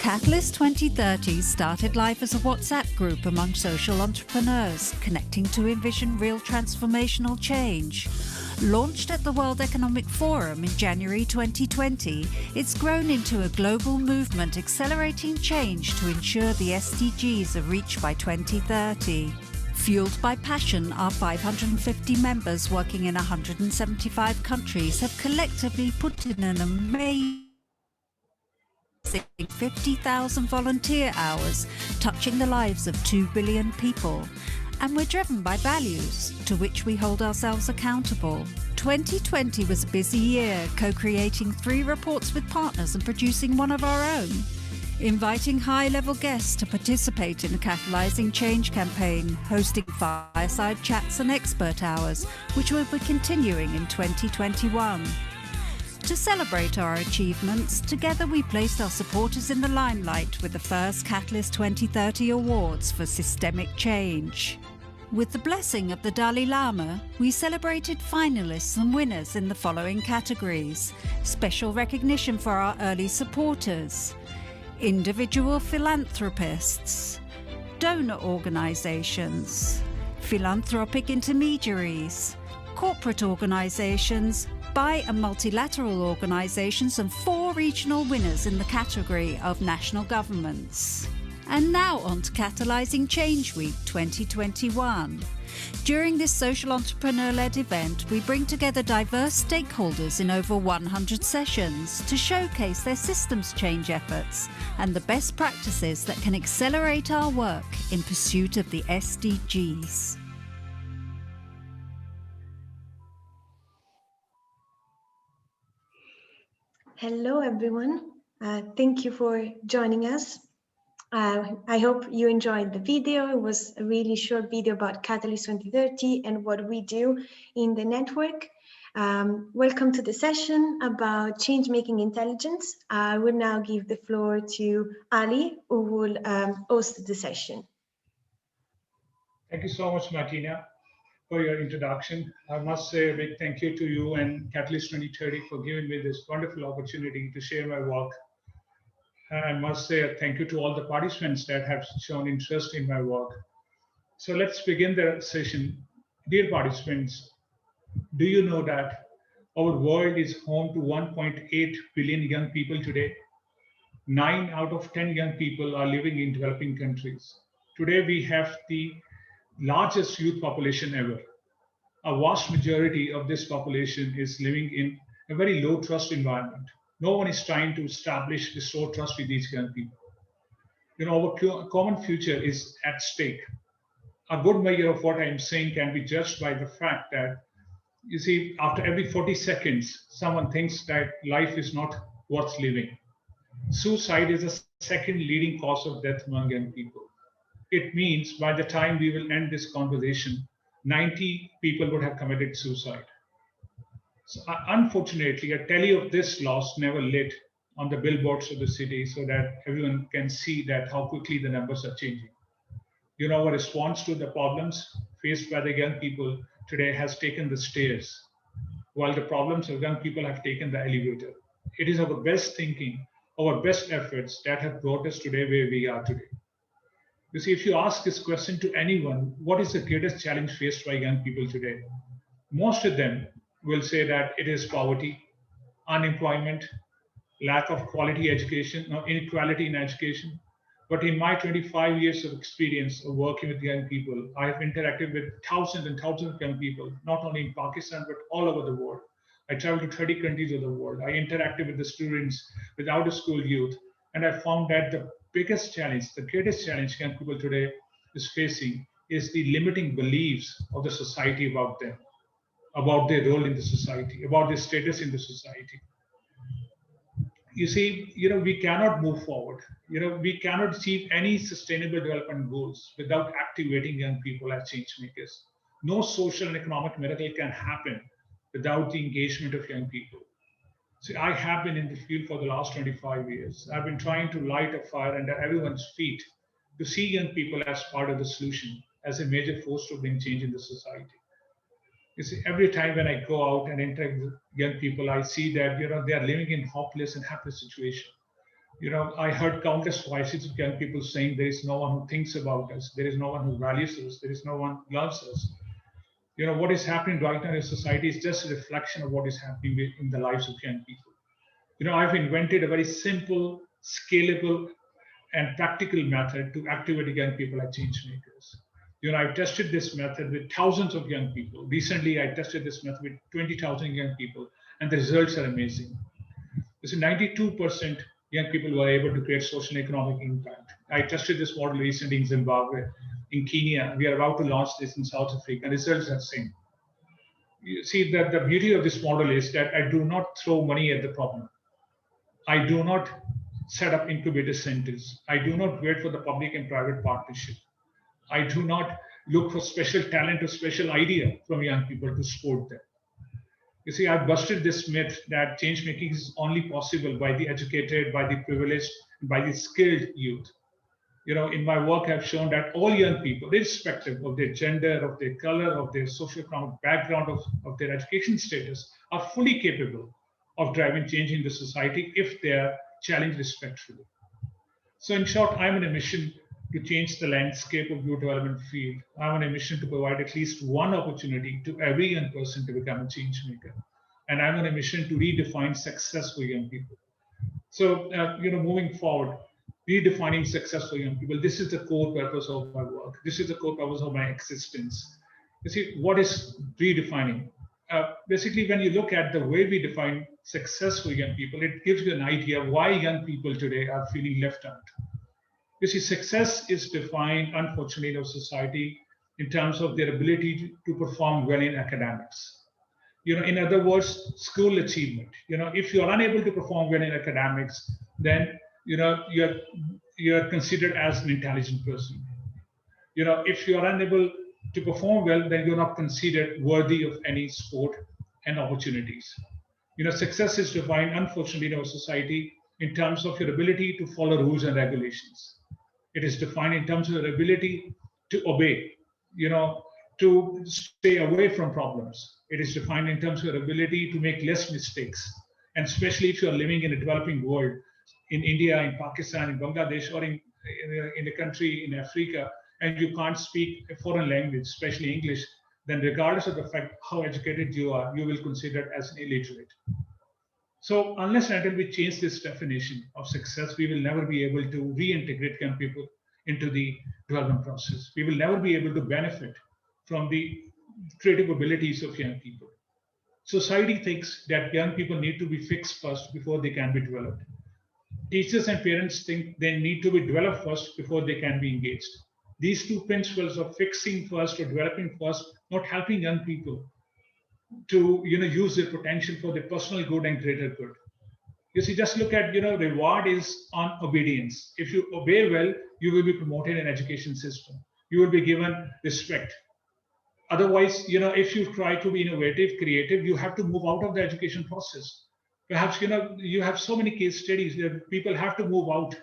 Catalyst 2030 started life as a WhatsApp group among social entrepreneurs, connecting to envision real transformational change. Launched at the World Economic Forum in January 2020, it's grown into a global movement accelerating change to ensure the SDGs are reached by 2030. Fueled by passion, our 550 members working in 175 countries have collectively put in an amazing 50,000 volunteer hours, touching the lives of 2 billion people. And we're driven by values, to which we hold ourselves accountable. 2020 was a busy year, co-creating 3 reports with partners and producing one of our own. Inviting high-level guests to participate in the Catalyzing Change campaign, hosting fireside chats and expert hours, which will be continuing in 2021. To celebrate our achievements, together we placed our supporters in the limelight with the first Catalyst 2030 Awards for Systemic Change. With the blessing of the Dalai Lama, we celebrated finalists and winners in the following categories: special recognition for our early supporters, individual philanthropists, donor organizations, philanthropic intermediaries, corporate organizations, bi- and multilateral organizations, and 4 regional winners in the category of national governments. And now on to Catalyzing Change Week 2021. During this social entrepreneur-led event, we bring together diverse stakeholders in over 100 sessions to showcase their systems change efforts and the best practices that can accelerate our work in pursuit of the SDGs. Hello, everyone. Thank you for joining us. I hope you enjoyed the video. It was a really short video about Catalyst 2030 and what we do in the network. Welcome to the session about Changemaking Intelligence. I will now give the floor to Ali, who will host the session. Thank you so much, Martina, for your introduction. I must say a big thank you to you and Catalyst 2030 for giving me this wonderful opportunity to share my work. And I must say a thank you to all the participants that have shown interest in my work. So let's begin the session. Dear participants, do you know that our world is home to 1.8 billion young people today? 9 out of 10 young people are living in developing countries. Today we have the largest youth population ever. A vast majority of this population is living in a very low trust environment. No one is trying to establish, restore trust with these young people. You know, our common future is at stake. A good measure of what I'm saying can be judged by the fact that, you see, after every 40 seconds, someone thinks that life is not worth living. Suicide is the second leading cause of death among young people. It means by the time we will end this conversation, 90 people would have committed suicide. So, unfortunately, a tally of this loss never lit on the billboards of the city so that everyone can see that how quickly the numbers are changing. You know, our response to the problems faced by the young people today has taken the stairs, while the problems of young people have taken the elevator. It is our best thinking, our best efforts that have brought us today where we are today. You see, if you ask this question to anyone, what is the greatest challenge faced by young people today? Most of them will say that it is poverty, unemployment, lack of quality education, or inequality in education. But in my 25 years of experience of working with young people, I have interacted with thousands and thousands of young people, not only in Pakistan, but all over the world. I traveled to 30 countries of the world. I interacted with the students, with out of school youth, and I found that the biggest challenge, the greatest challenge young people today is facing is the limiting beliefs of the society about them, about their role in the society, about their status in the society. You see, we cannot move forward. We cannot achieve any sustainable development goals without activating young people as change makers. No social and economic miracle can happen without the engagement of young people. See, I have been in the field for the last 25 years. I've been trying to light a fire under everyone's feet to see young people as part of the solution, as a major force to bring change in the society. You see, every time when I go out and interact with young people, I see that they are living in hopeless and helpless situation. I heard countless voices of young people saying there is no one who thinks about us, there is no one who values us, there is no one who loves us. What is happening right now in society is just a reflection of what is happening in the lives of young people. I've invented a very simple, scalable, and practical method to activate young people as change makers. I've tested this method with thousands of young people. Recently, I tested this method with 20,000 young people, and the results are amazing. 92% young people were able to create social and economic impact. I tested this model recently in Zimbabwe, in Kenya. We are about to launch this in South Africa, and results are the same. You see that the beauty of this model is that I do not throw money at the problem. I do not set up incubator centers. I do not wait for the public and private partnership. I do not look for special talent or special idea from young people to support them. You see, I've busted this myth that change making is only possible by the educated, by the privileged, by the skilled youth. In my work, I've shown that all young people, irrespective of their gender, of their color, of their socioeconomic background, of their education status, are fully capable of driving change in the society if they are challenged respectfully. So in short, I'm on a mission to change the landscape of youth development field. I'm on a mission to provide at least one opportunity to every young person to become a change maker. And I'm on a mission to redefine success for young people. So, moving forward, redefining success for young people, this is the core purpose of my work. This is the core purpose of my existence. You see, what is redefining? Basically, when you look at the way we define success for young people, it gives you an idea why young people today are feeling left out. You see, success is defined, unfortunately, in our society in terms of their ability to perform well in academics. In other words, school achievement. If you are unable to perform well in academics, then you're considered as an intelligent person. If you are unable to perform well, then you're not considered worthy of any sport and opportunities. Success is defined, unfortunately, in our society in terms of your ability to follow rules and regulations. It is defined in terms of your ability to obey, to stay away from problems. It is defined in terms of your ability to make less mistakes. And especially if you're living in a developing world, in India, in Pakistan, in Bangladesh, or in a country in Africa, and you can't speak a foreign language, especially English, then regardless of the fact how educated you are, you will be considered as an illiterate. So unless and until we change this definition of success, we will never be able to reintegrate young people into the development process. We will never be able to benefit from the creative abilities of young people. Society thinks that young people need to be fixed first before they can be developed. Teachers and parents think they need to be developed first before they can be engaged. These two principles of fixing first or developing first, not helping young people to use their potential for their personal good and greater good. You see, just look at reward is on obedience. If you obey well, you will be promoted in education system. You will be given respect. Otherwise, if you try to be innovative, creative, you have to move out of the education process. Perhaps you have so many case studies that people have to move out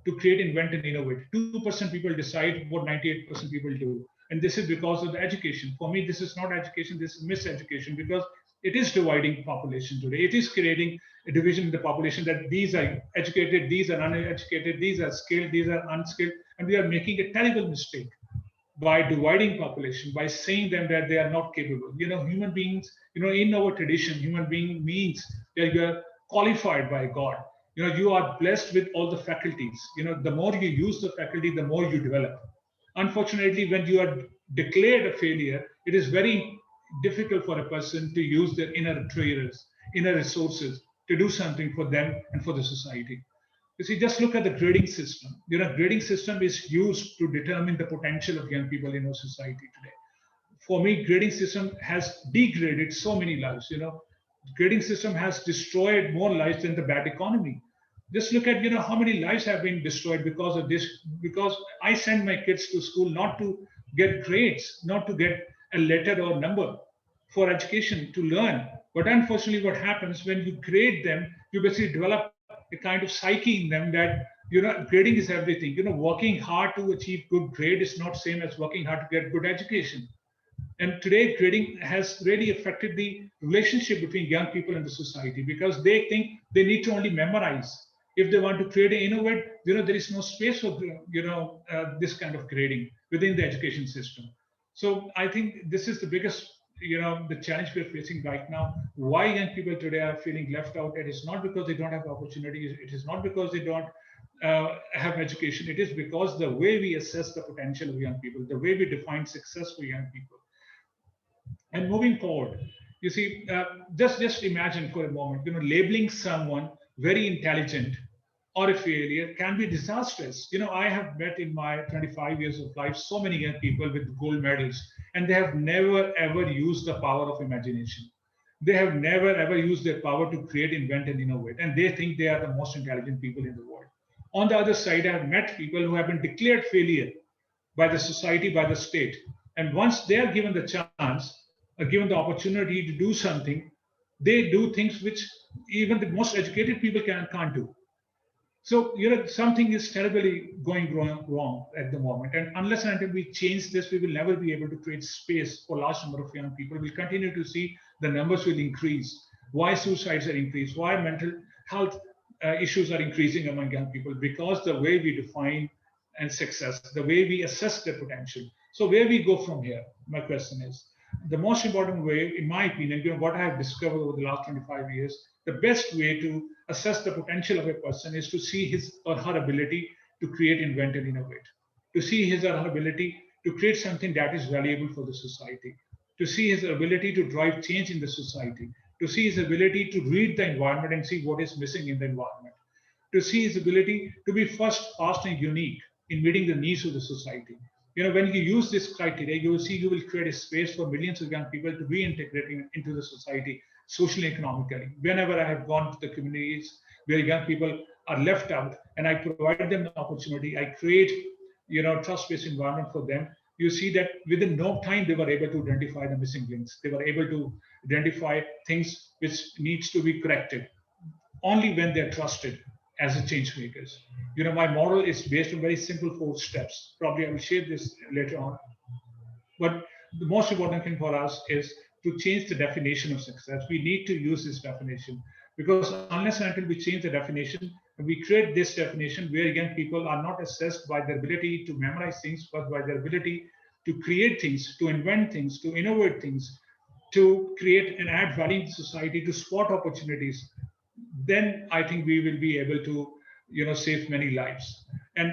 to create, invent, and innovate. 2% people decide what 98% people do. And this is because of the education. For me, this is not education, this is miseducation, because it is dividing population today. It is creating a division in the population that these are educated, these are uneducated, these are skilled, these are unskilled. And we are making a terrible mistake by dividing population, by saying them that they are not capable. Human beings, in our tradition, human being means that you are qualified by God. You are blessed with all the faculties. The more you use the faculty, the more you develop. Unfortunately, when you are declared a failure, it is very difficult for a person to use their inner treasures, inner resources to do something for them and for the society. You see, just look at the grading system. Grading system is used to determine the potential of young people in our society today. For me, grading system has degraded so many lives. Grading system has destroyed more lives than the bad economy. Just look at how many lives have been destroyed because of this. Because I send my kids to school not to get grades, not to get a letter or number for education, to learn. But unfortunately, what happens when you grade them, you basically develop a kind of psyche in them that grading is everything. Working hard to achieve good grade is not same as working hard to get good education. And today, grading has really affected the relationship between young people and the society, because they think they need to only memorize. If they want to create and innovate, there is no space for this kind of grading within the education system. So I think this is the biggest the challenge we're facing right now. Why young people today are feeling left out? It is not because they don't have opportunities. It is not because they don't have education. It is because the way we assess the potential of young people, the way we define success for young people. And moving forward, you see, just imagine for a moment, labeling someone very intelligent or a failure can be disastrous. I have met in my 25 years of life so many young people with gold medals, and they have never ever used the power of imagination. They have never ever used their power to create, invent, and innovate, and they think they are the most intelligent people in the world. On the other side, I have met people who have been declared failure by the society, by the state. And once they are given the chance, given the opportunity to do something, they do things which even the most educated people can't do. So, something is terribly going wrong at the moment. And unless and until we change this, we will never be able to create space for a large number of young people. We'll continue to see the numbers will increase. Why suicides are increased? Why mental health issues are increasing among young people? Because the way we define and success, the way we assess their potential. So where we go from here, my question is, the most important way, in my opinion, what I have discovered over the last 25 years, the best way to assess the potential of a person is to see his or her ability to create, invent, and innovate, to see his or her ability to create something that is valuable for the society, to see his ability to drive change in the society, to see his ability to read the environment and see what is missing in the environment, to see his ability to be first, fast, and unique in meeting the needs of the society. When you use this criteria, you will see you will create a space for millions of young people to reintegrate into the society socially, economically. Whenever I have gone to the communities where young people are left out and I provide them the opportunity, I create, trust-based environment for them. You see that within no time they were able to identify the missing links. They were able to identify things which needs to be corrected only when they're trusted as a change makers. My model is based on very simple 4 steps. Probably I will share this later on. But the most important thing for us is to change the definition of success. We need to use this definition because unless and until we change the definition, we create this definition where young people are not assessed by their ability to memorize things, but by their ability to create things, to invent things, to innovate things, to create and add value in society, to spot opportunities, then I think we will be able to, save many lives. And,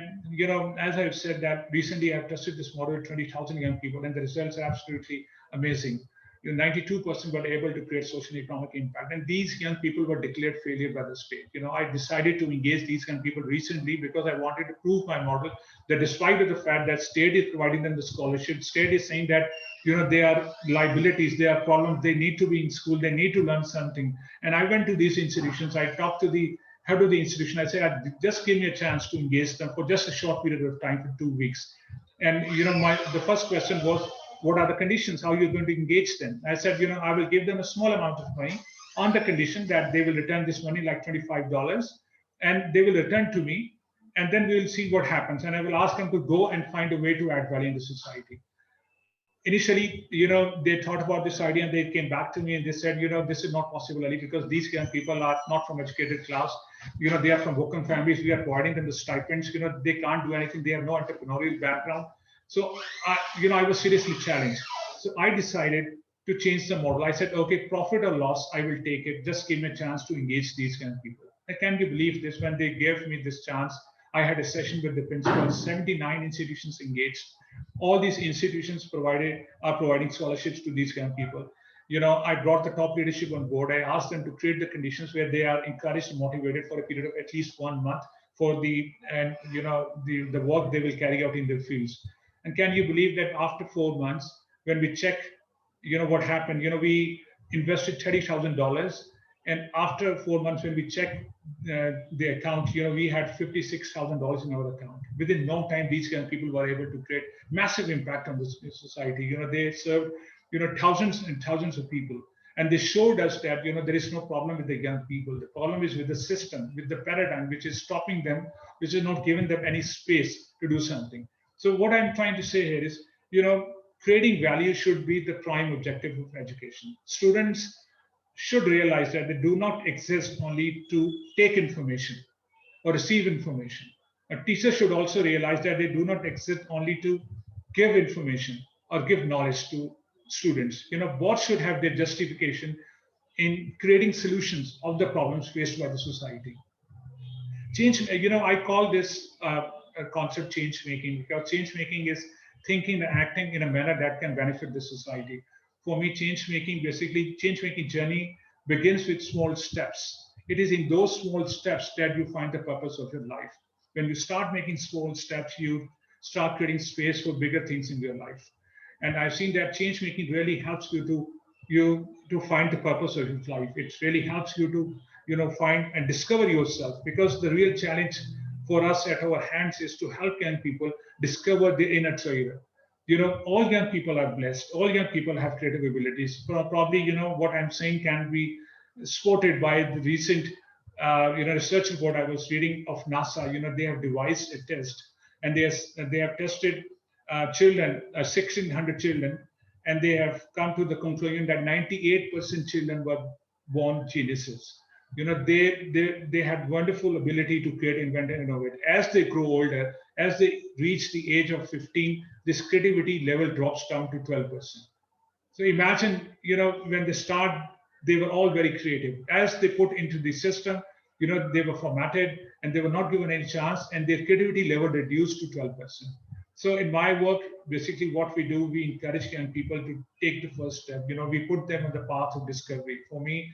as I've said that recently I've tested this model with 20,000 young people and the results are absolutely amazing. 92% were able to create social and economic impact. And these young people were declared failure by the state. I decided to engage these young people recently because I wanted to prove my model that despite of the fact that state is providing them the scholarship, state is saying that, they are liabilities, they are problems, they need to be in school, they need to learn something. And I went to these institutions, I talked to the head of the institution, I said, just give me a chance to engage them for just a short period of time for 2 weeks. And the first question was, what are the conditions? How are you going to engage them? I said, I will give them a small amount of money on the condition that they will return this money, like $25, and they will return to me, and then we will see what happens. And I will ask them to go and find a way to add value in the society. Initially, they thought about this idea and they came back to me and they said, this is not possible, Ali, because these young people are not from educated class. They are from broken families. We are providing them the stipends. They can't do anything. They have no entrepreneurial background. So, I was seriously challenged. So I decided to change the model. I said, okay, profit or loss, I will take it. Just give me a chance to engage these young people. I can't believe this. When they gave me this chance, I had a session with the principal, 79 institutions engaged. All these institutions are providing scholarships to these young people. I brought the top leadership on board. I asked them to create the conditions where they are encouraged and motivated for a period of at least 1 month for the work they will carry out in their fields. And can you believe that after 4 months, when we check, what happened, we invested $30,000. And after 4 months, when we checked the account, we had $56,000 in our account. Within no time, these young people were able to create massive impact on the society. They served, thousands and thousands of people. And they showed us that, there is no problem with the young people. The problem is with the system, with the paradigm, which is stopping them, which is not giving them any space to do something. So what I'm trying to say here is, creating value should be the prime objective of education. Students should realize that they do not exist only to take information, or receive information. A teacher should also realize that they do not exist only to give information or give knowledge to students. Both should have their justification in creating solutions of the problems faced by the society. I call this a concept change making, because change making is thinking and acting in a manner that can benefit the society. For me, change making journey begins with small steps. It is in those small steps that you find the purpose of your life. When you start making small steps, you start creating space for bigger things in your life. And I've seen that change making really helps you to find the purpose of your life. It really helps you to find and discover yourself, because the real challenge for us at our hands is to help young people discover their inner treasure. All young people are blessed. All young people have creative abilities. Probably, what I'm saying can be supported by the recent research report I was reading of NASA. They have devised a test, and they have tested children, 1,600 children, and they have come to the conclusion that 98% children were born geniuses. They had wonderful ability to create, invent, and innovate. As they grow older, as they reach the age of 15, this creativity level drops down to 12%. So imagine, when they start, they were all very creative. As they put into the system, they were formatted and they were not given any chance, and their creativity level reduced to 12%. So in my work, basically what we do, we encourage young people to take the first step. We put them on the path of discovery. For me,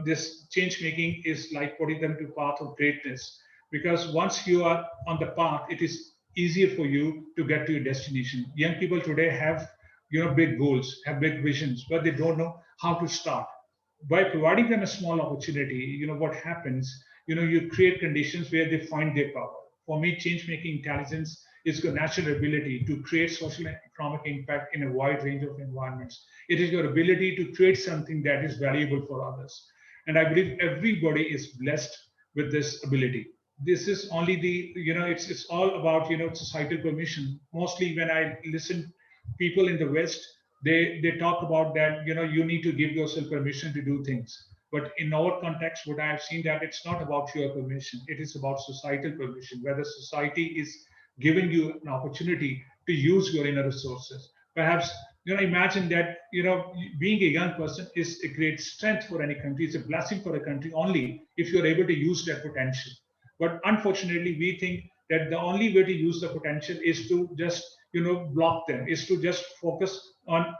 this change making is like putting them to the path of greatness, because once you are on the path, it is easier for you to get to your destination. Young people today have big goals, have big visions, but they don't know how to start. By providing them a small opportunity, what happens, you create conditions where they find their power. For me, change making intelligence is your natural ability to create social and economic impact in a wide range of environments. It is your ability to create something that is valuable for others. And I believe everybody is blessed with this ability. This is only it's all about, societal permission. Mostly when I listen people in the West, they talk about that, you need to give yourself permission to do things. But in our context, what I have seen, that it's not about your permission, it is about societal permission, whether society is giving you an opportunity to use your inner resources. Perhaps, imagine that, being a young person is a great strength for any country. It's a blessing for a country only if you're able to use that potential. But unfortunately, we think that the only way to use the potential is to just, block them, is to just focus on,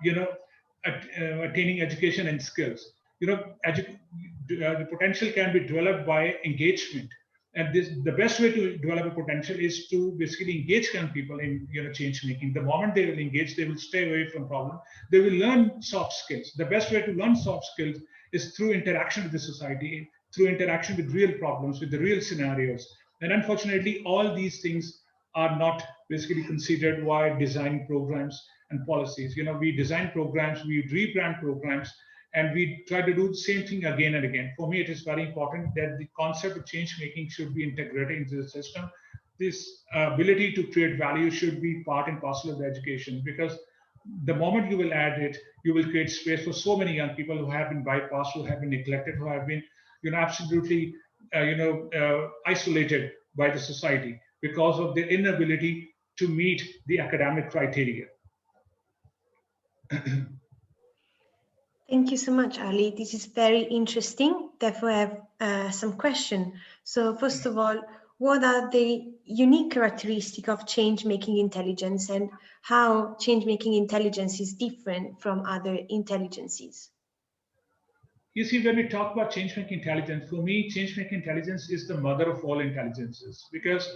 attaining education and skills. The potential can be developed by engagement. And the best way to develop a potential is to basically engage young people in change making. The moment they will engage, they will stay away from problem. They will learn soft skills. The best way to learn soft skills is through interaction with the society, through interaction with real problems, with the real scenarios. And unfortunately, all these things are not basically considered while designing programs and policies. We design programs, we rebrand programs, and we try to do the same thing again and again. For me, it is very important that the concept of change making should be integrated into the system. This ability to create value should be part and parcel of the education, because the moment you will add it, you will create space for so many young people who have been bypassed, who have been neglected, who have been absolutely isolated by the society because of their inability to meet the academic criteria. Thank you so much, Ali. This is very interesting. Therefore, I have some questions. So first of all, what are the unique characteristics of change-making intelligence, and how change-making intelligence is different from other intelligences? You see, when we talk about change-making intelligence, for me, change-making intelligence is the mother of all intelligences, because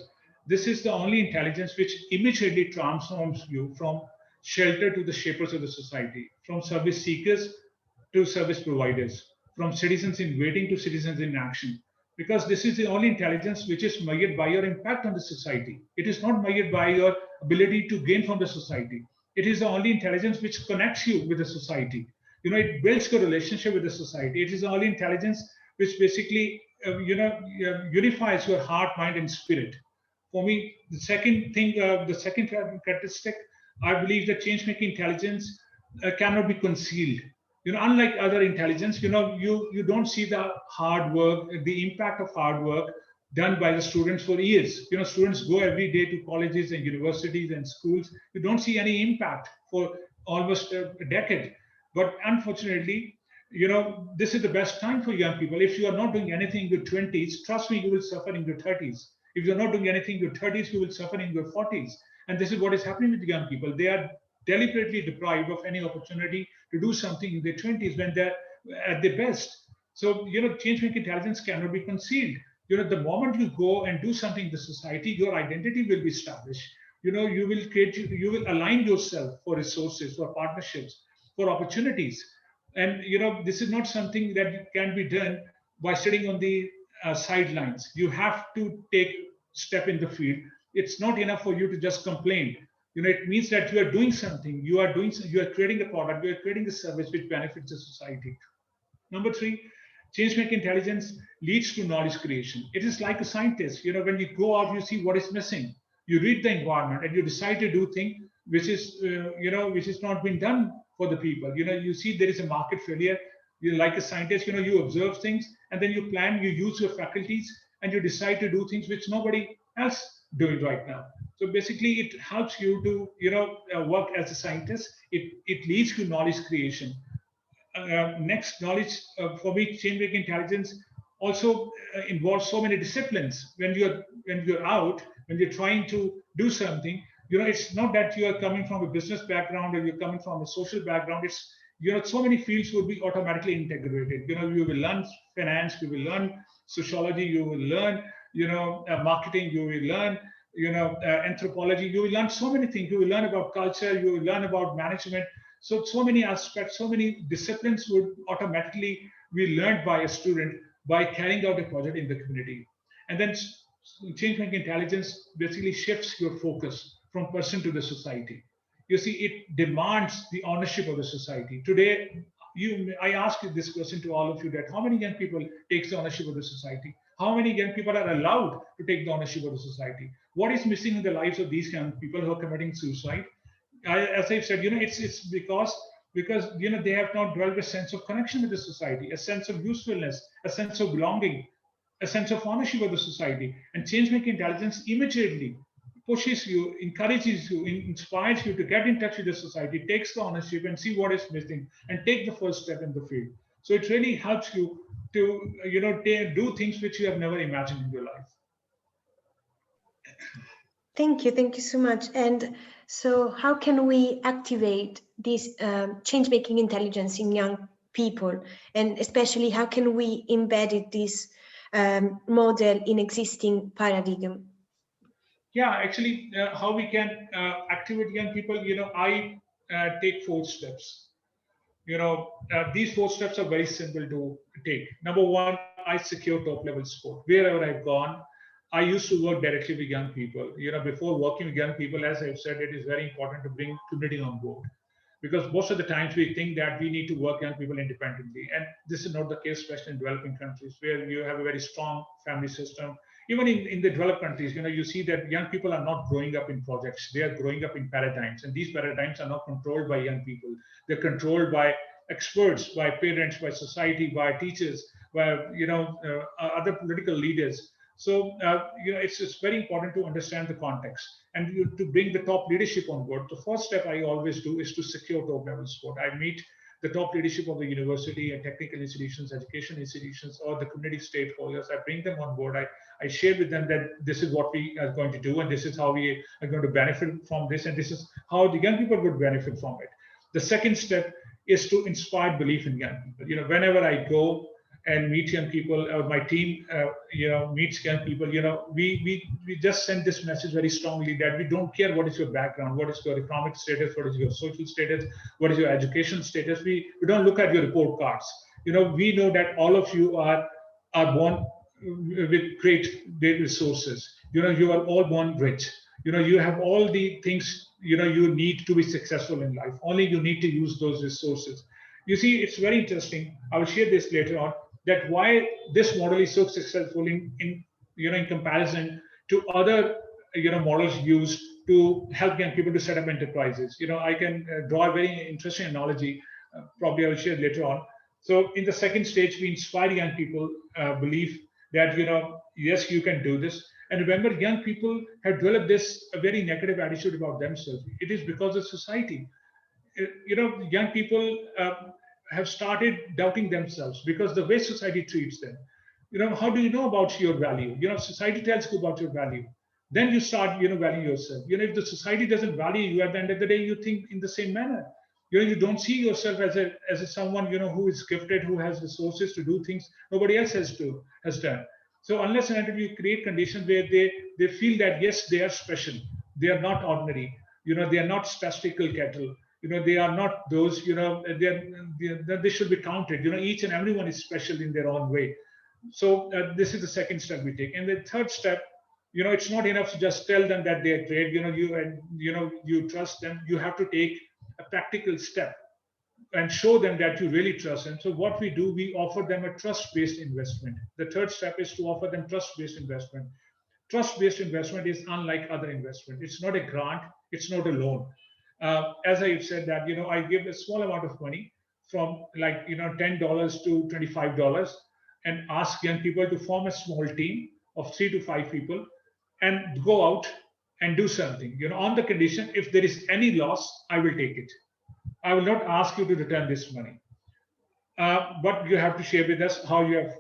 this is the only intelligence which immediately transforms you from shelter to the shapers of the society, from service seekers to service providers, from citizens in waiting to citizens in action. Because this is the only intelligence which is measured by your impact on the society. It is not measured by your ability to gain from the society. It is the only intelligence which connects you with the society. It builds your relationship with the society. It is the only intelligence which basically, unifies your heart, mind, and spirit. For me, the second characteristic, I believe that change-making intelligence cannot be concealed. Unlike other intelligence, you don't see the hard work, the impact of hard work, done by the students for years. Students go every day to colleges and universities and schools. You don't see any impact for almost a decade. But unfortunately, this is the best time for young people. If you are not doing anything in your 20s, trust me, you will suffer in your 30s. If you're not doing anything in your 30s, you will suffer in your 40s. And this is what is happening with young people. They are deliberately deprived of any opportunity to do something in their 20s when they're at their best. So, change-making intelligence cannot be concealed. The moment you go and do something in the society, your identity will be established. You will align yourself for resources, for partnerships, for opportunities. And, this is not something that can be done by sitting on the sidelines. You have to take step in the field. It's not enough for you to just complain. It means that you are doing something. You are creating a product. You are creating a service which benefits the society. Number three, change-making intelligence leads to knowledge creation. It is like a scientist. When you go out, you see what is missing. You read the environment and you decide to do things which is, which is not being done for the people. You see there is a market failure. Like a scientist, you observe things and then you plan, you use your faculties and you decide to do things which nobody else doing right now. So basically, it helps you to, work as a scientist. It leads to knowledge creation. Next, knowledge for me, change-making intelligence also involves so many disciplines. When you're out, when you're trying to do something, it's not that you are coming from a business background or you're coming from a social background. It's so many fields will be automatically integrated. You will learn finance, you will learn sociology, you will learn marketing, you will learn anthropology, you will learn so many things. You will learn about culture, you will learn about management. So many aspects, so many disciplines would automatically be learned by a student by carrying out a project in the community. And then change-making intelligence basically shifts your focus from person to the society. You see, it demands the ownership of the society. Today, I ask you this question to all of you, that how many young people takes the ownership of the society? How many young people are allowed to take the ownership of the society? What is missing in the lives of these young people who are committing suicide? As I've said, it's because they have not developed a sense of connection with the society, a sense of usefulness, a sense of belonging, a sense of ownership of the society. And change-making intelligence immediately pushes you, encourages you, inspires you to get in touch with the society, takes the ownership and see what is missing and take the first step in the field. So it really helps you to do things which you have never imagined in your life. Thank you so much. And so how can we activate this change-making intelligence in young people? And especially how can we embed this model in existing paradigm? Yeah, actually, how we can activate young people, I take 4 steps. These 4 steps are very simple to take. Number one, I secure top level support. Wherever I've gone, I used to work directly with young people. Before working with young people, as I've said, it is very important to bring community on board. Because most of the times we think that we need to work young people independently. And this is not the case, especially in developing countries where you have a very strong family system. Even in the developed countries, you see that young people are not growing up in projects. They are growing up in paradigms. And these paradigms are not controlled by young people. They're controlled by experts, by parents, by society, by teachers, by other political leaders. So it's very important to understand the context and to bring the top leadership on board. The first step I always do is to secure top level support. I meet the top leadership of the university and technical institutions, education institutions, or the community stakeholders. I bring them on board. I share with them that this is what we are going to do, and this is how we are going to benefit from this, and this is how the young people would benefit from it. The second step is to inspire belief in young people. Whenever I go and meet young people, or my team, meets young people, we just send this message very strongly that we don't care what is your background, what is your economic status, what is your social status, what is your education status. We don't look at your report cards. We know that all of you are born with great resources. You are all born rich. You have all the things you need to be successful in life. Only you need to use those resources. You see, it's very interesting. I will share this later on, that why this model is so successful in comparison to other models used to help young people to set up enterprises. I can draw a very interesting analogy. Probably I will share later on. So in the second stage, we inspire young people belief that, yes, you can do this. And remember, young people have developed this a very negative attitude about themselves. It is because of society. Young people have started doubting themselves because the way society treats them. How do you know about your value? Society tells you about your value. Then you start, valuing yourself. If the society doesn't value you, at the end of the day, you think in the same manner. You don't see yourself as a someone, who is gifted, who has resources to do things nobody else has done. So unless and until you create conditions where they feel that yes, they are special, they are not ordinary, they are not statistical cattle, they are not those, they should be counted. Each and everyone is special in their own way. So this is the second step we take. And the third step, it's not enough to just tell them that they are great. You trust them. You have to take a practical step and show them that you really trust them. So what we do, we offer them a trust-based investment. The third step is to offer them trust-based investment. Trust-based investment is unlike other investment. It's not a grant. It's not a loan. As I've said that, I give a small amount of money from like, $10 to $25 and ask young people to form a small team of 3 to 5 people and go out and do something, on the condition if there is any loss, I will take it. I will not ask you to return this money. But you have to share with us how you have,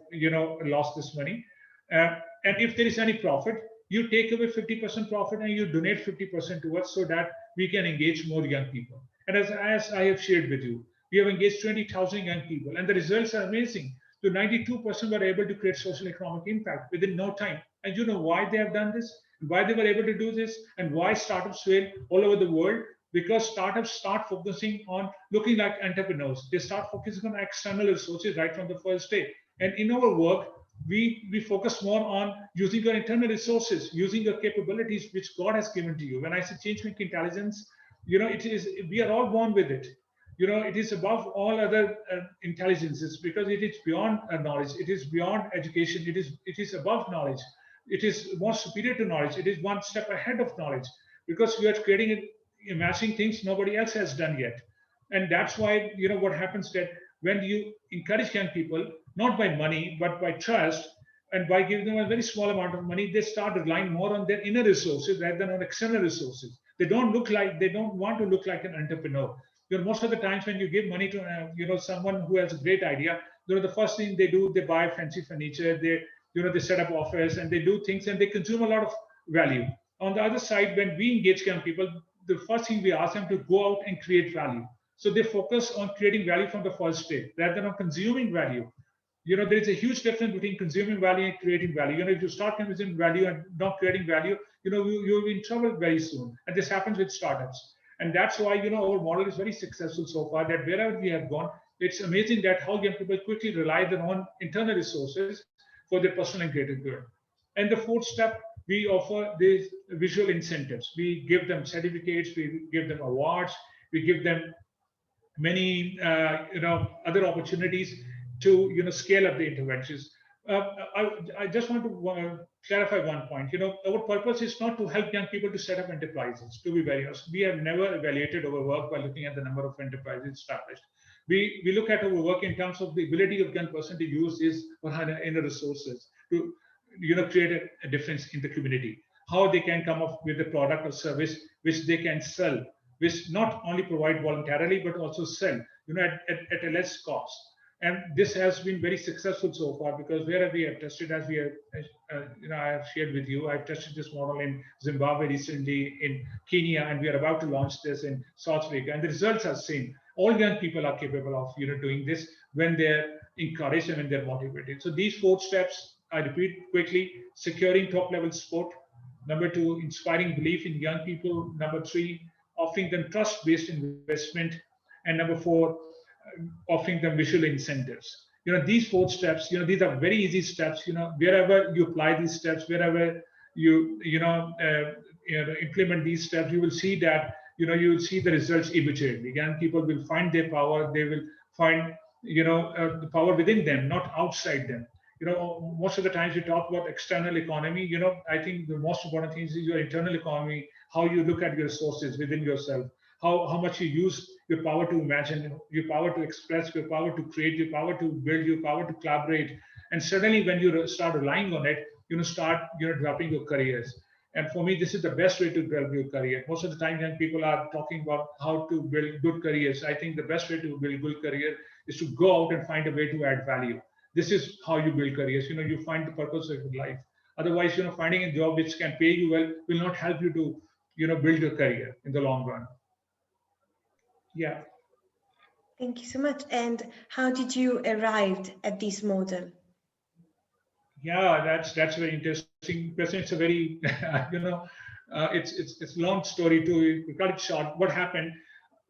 lost this money. And if there is any profit, you take away 50% profit and you donate 50% to us so that we can engage more young people. And as I have shared with you, we have engaged 20,000 young people, and the results are amazing. So 92% were able to create social economic impact within no time. And you know why they have done this? Why they were able to do this? And why startups fail all over the world? Because startups start focusing on looking like entrepreneurs. They start focusing on external resources right from the first day. And in our work, we focus more on using your internal resources, using your capabilities which God has given to you. When I say change-making intelligence, it is, we are all born with it. It is above all other intelligences because it is beyond knowledge. It is beyond education. It is above knowledge. It is more superior to knowledge. It is one step ahead of knowledge because we are creating it, imagining things nobody else has done yet. And that's why, what happens that when you encourage young people, not by money, but by trust, and by giving them a very small amount of money, they start relying more on their inner resources rather than on external resources. They don't want to look like an entrepreneur. Most of the times when you give money to, someone who has a great idea, the first thing they do, they buy fancy furniture, they set up office and they do things and they consume a lot of value. On the other side, when we engage young people, the first thing we ask them to go out and create value. So they focus on creating value from the first day rather than on consuming value. There is a huge difference between consuming value and creating value. If you start consuming value and not creating value, you'll be in trouble very soon. And this happens with startups. And that's why, our model is very successful so far, that wherever we have gone, it's amazing that how young people quickly rely on their own internal resources for their personal and greater good. And the fourth step, we offer these visual incentives. We give them certificates, we give them awards, we give them many other opportunities to scale up the interventions. I just want to clarify one point. Our purpose is not to help young people to set up enterprises. To be very honest, we have never evaluated our work by looking at the number of enterprises established. We look at our work in terms of the ability of young person to use his or her inner resources to create a difference in the community. How they can come up with a product or service which they can sell, which not only provide voluntarily but also sell, at a less cost. And this has been very successful so far because wherever we have tested, as we have, I have shared with you, I've tested this model in Zimbabwe recently, in Kenya, and we are about to launch this in South Africa. And the results are seen. All young people are capable of doing this when they're encouraged and when they're motivated. So these 4 steps, I repeat quickly: securing top-level support. Number 2, inspiring belief in young people. Number 3, offering them trust-based investment. And number 4, offering them visual incentives. These 4 steps, these are very easy steps. Wherever you apply these steps, wherever you implement these steps, you will see that you will see the results immediately. Again, people will find their power. They will find the power within them, not outside them. Most of the times we talk about external economy. I think the most important thing is your internal economy, how you look at your resources within yourself, how much you use your power to imagine, your power to express, your power to create, your power to build, your power to collaborate, And suddenly when you start relying on it, start developing your careers. And for me, this is the best way to develop your career. Most of the time, young people are talking about how to build good careers. I think the best way to build good career is to go out and find a way to add value. This is how you build careers. You find the purpose of your life. Otherwise, finding a job which can pay you well will not help you to, build your career in the long run. Yeah. Thank you so much. And how did you arrive at this model? Yeah, that's very interesting question. It's a very it's a long story to cut it short. What happened?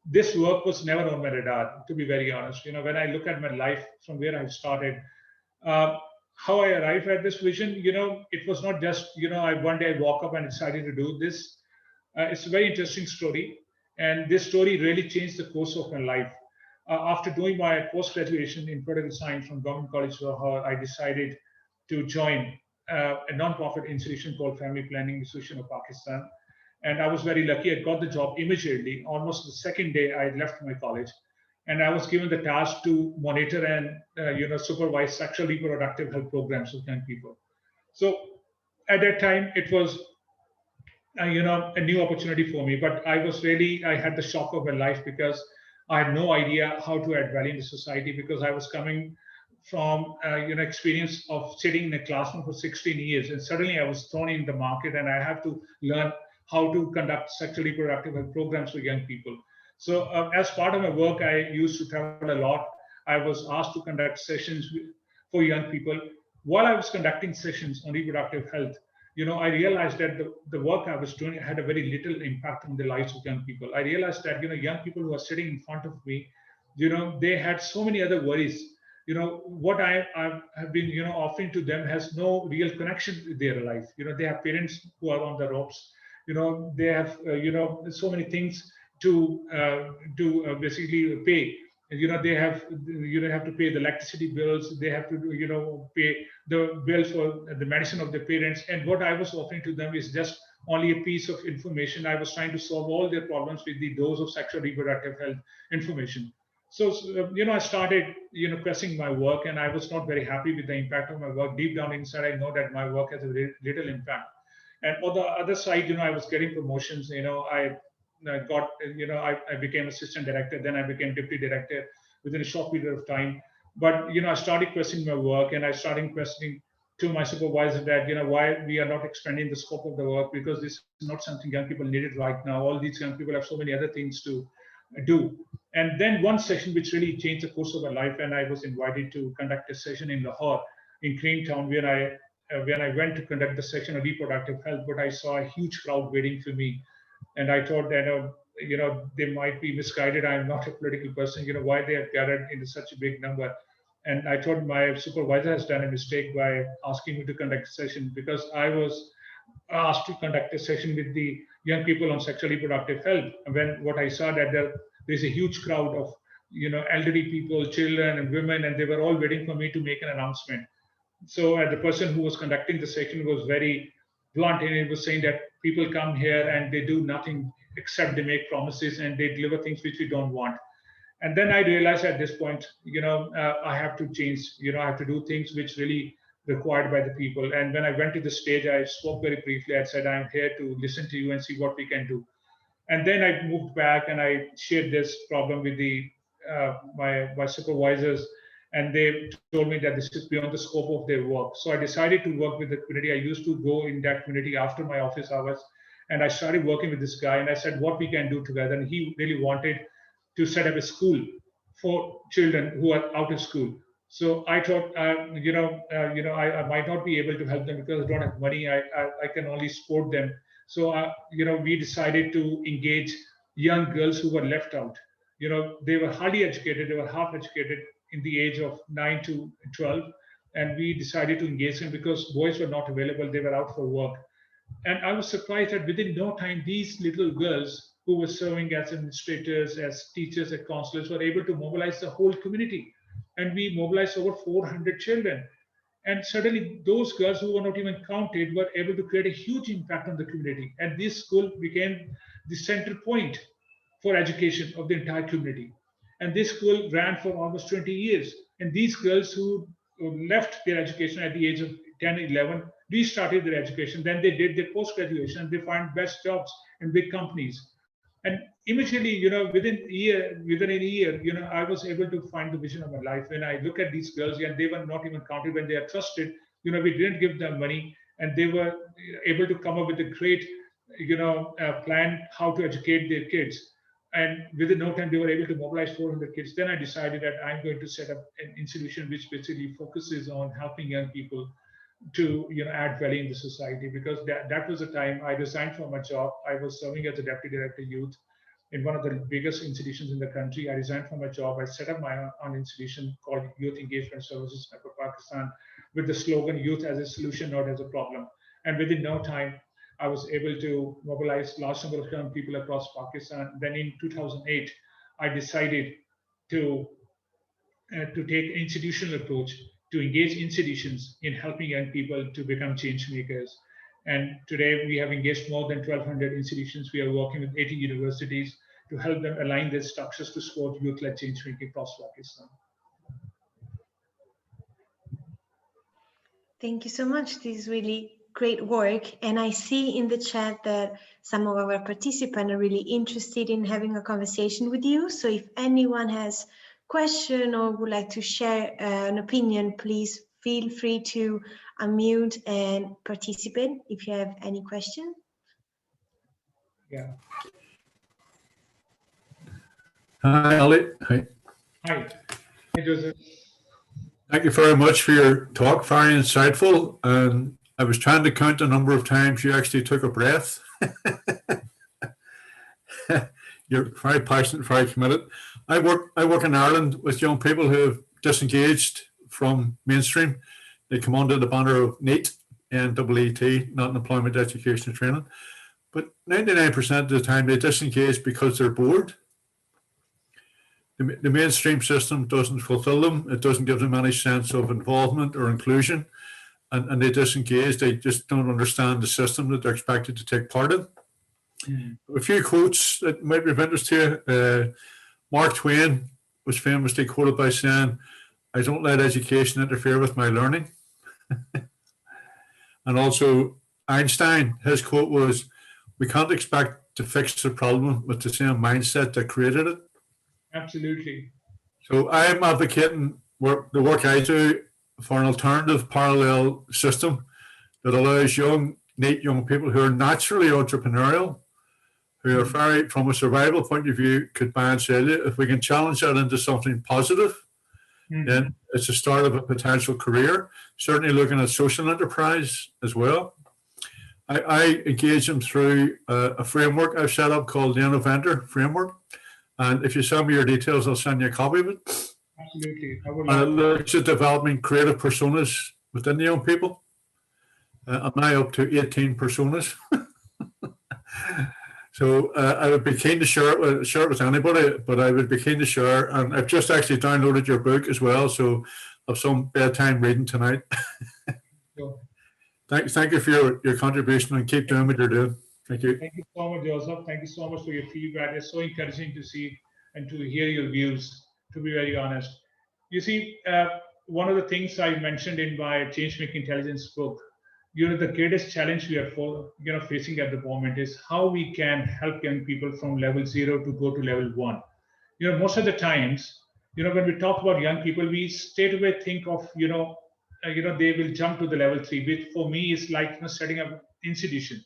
This work was never on my radar, to be very honest. When I look at my life from where I started, uh, how I arrived at this vision, it was not just I one day I woke up and decided to do this. It's a very interesting story, and this story really changed the course of my life. After doing my post graduation in political science from Government College Lahore, I decided to join a non-profit institution called Family Planning Institution of Pakistan. And I was very lucky. I got the job immediately. Almost the second day I left my college, and I was given the task to monitor and supervise sexual reproductive health programs of young people. So at that time, it was a new opportunity for me. But I had the shock of my life because I had no idea how to add value in the society, because I was coming from experience of sitting in a classroom for 16 years, and suddenly I was thrown in the market and I have to learn how to conduct sexually reproductive health programs for young people. So as part of my work, I used to travel a lot. I was asked to conduct sessions for young people. While I was conducting sessions on reproductive health, I realized that the work I was doing had a very little impact on the lives of young people. I realized that, young people who are sitting in front of me, they had so many other worries. What I have been, offering to them has no real connection with their life. They have parents who are on the ropes. They have, so many things to basically pay. They have have to pay the electricity bills. They have to pay the bills for the medicine of their parents. And what I was offering to them is just only a piece of information. I was trying to solve all their problems with the dose of sexual reproductive health information. So I started pressing my work, and I was not very happy with the impact of my work. Deep down inside, I know that my work has a very little impact. And on the other side, I was getting promotions. I got, I became assistant director, then I became deputy director within a short period of time. But, I started questioning my work, and I started questioning to my supervisor that, why we are not expanding the scope of the work, because this is not something young people needed right now. All these young people have so many other things to do. And then one session which really changed the course of my life, and I was invited to conduct a session in Lahore, in Creamtown, where when I went to conduct the session on reproductive health, but I saw a huge crowd waiting for me. And I thought that, they might be misguided. I'm not a political person, why they have gathered into such a big number. And I thought my supervisor has done a mistake by asking me to conduct a session, because I was asked to conduct a session with the young people on sexual reproductive health. And when what I saw that there's a huge crowd of elderly people, children and women, and they were all waiting for me to make an announcement. So the person who was conducting the session was very blunt, and he was saying that people come here and they do nothing except they make promises and they deliver things which we don't want. And then I realized at this point, I have to change. I have to do things which really required by the people. And when I went to the stage, I spoke very briefly. I said, I'm here to listen to you and see what we can do. And then I moved back and I shared this problem with my supervisors, and they told me that this is beyond the scope of their work. So I decided to work with the community. I used to go in that community after my office hours, and I started working with this guy. And I said, what we can do together. And he really wanted to set up a school for children who are out of school. So I thought, I might not be able to help them because I don't have money. I can only support them. So, we decided to engage young girls who were left out. They were hardly educated. They were half educated in the age of 9 to 12. And we decided to engage them because boys were not available. They were out for work. And I was surprised that within no time, these little girls who were serving as administrators, as teachers, as counselors, were able to mobilize the whole community. And we mobilized over 400 children. And suddenly, those girls who were not even counted were able to create a huge impact on the community. And this school became the center point for education of the entire community. And this school ran for almost 20 years. And these girls who left their education at the age of 10, 11, restarted their education. Then they did their post-graduation and they find best jobs in big companies. And immediately, within a year, I was able to find the vision of my life. When I look at these girls, and they were not even counted when they are trusted, we didn't give them money, and they were able to come up with a great, plan how to educate their kids. And within no time, they were able to mobilize 400 kids. Then I decided that I'm going to set up an institution which basically focuses on helping young people to add value in the society, because that was the time I resigned from my job. I was serving as a deputy director youth in one of the biggest institutions in the country. I resigned from my job. I set up my own institution called Youth Engagement Services for Pakistan, with the slogan "Youth as a solution, not as a problem." And within no time, I was able to mobilize large number of young people across Pakistan. Then in 2008, I decided to take an institutional approach to engage institutions in helping young people to become change makers. And today we have engaged more than 1,200 institutions. We are working with 80 universities to help them align their structures to support youth-led change making across Pakistan. Thank you so much. This is really great work. And I see in the chat that some of our participants are really interested in having a conversation with you. So if anyone has question or would like to share an opinion, please feel free to unmute and participate if you have any question. Yeah. Hi, Ali. Hi. Hi. Hey, Joseph. Thank you very much for your talk. Very insightful. And I was trying to count the number of times you actually took a breath. You're very passionate, very committed. I work in Ireland with young people who have disengaged from mainstream. They come under the banner of NEET, NEET, not employment, education, and training. But 99% of the time they disengage because they're bored. The mainstream system doesn't fulfill them. It doesn't give them any sense of involvement or inclusion. And they disengage. They just don't understand the system that they're expected to take part in. A few quotes that might be of interest to you. Mark Twain was famously quoted by saying, "I don't let education interfere with my learning." And also Einstein, his quote was, "We can't expect to fix the problem with the same mindset that created it." Absolutely. So I am advocating the work I do for an alternative parallel system that allows young people who are naturally entrepreneurial, who are very, from a survival point of view, could buy and sell you. If we can challenge that into something positive, then it's the start of a potential career. Certainly looking at social enterprise as well. I engage them through a framework I've set up called the Innoventor Framework. And if you send me your details, I'll send you a copy of it. Absolutely. And it looks at developing creative personas within the young people. I'm now up to 18 personas. So I would be keen to share it with anybody, but I would be keen to share. And I've just actually downloaded your book as well, so I've some bedtime reading tonight. Sure. Thank you for your contribution, and keep doing what you're doing. Thank you. Thank you so much, Joseph. Thank you so much for your feedback. It's so encouraging to see and to hear your views, to be very honest. You see, one of the things I mentioned in my Changemaking Intelligence book, the greatest challenge we are facing at the moment is how we can help young people from level 0 to go to level 1. Most of the times, when we talk about young people, we straight away think of, they will jump to the level 3, which for me is like setting up an institution.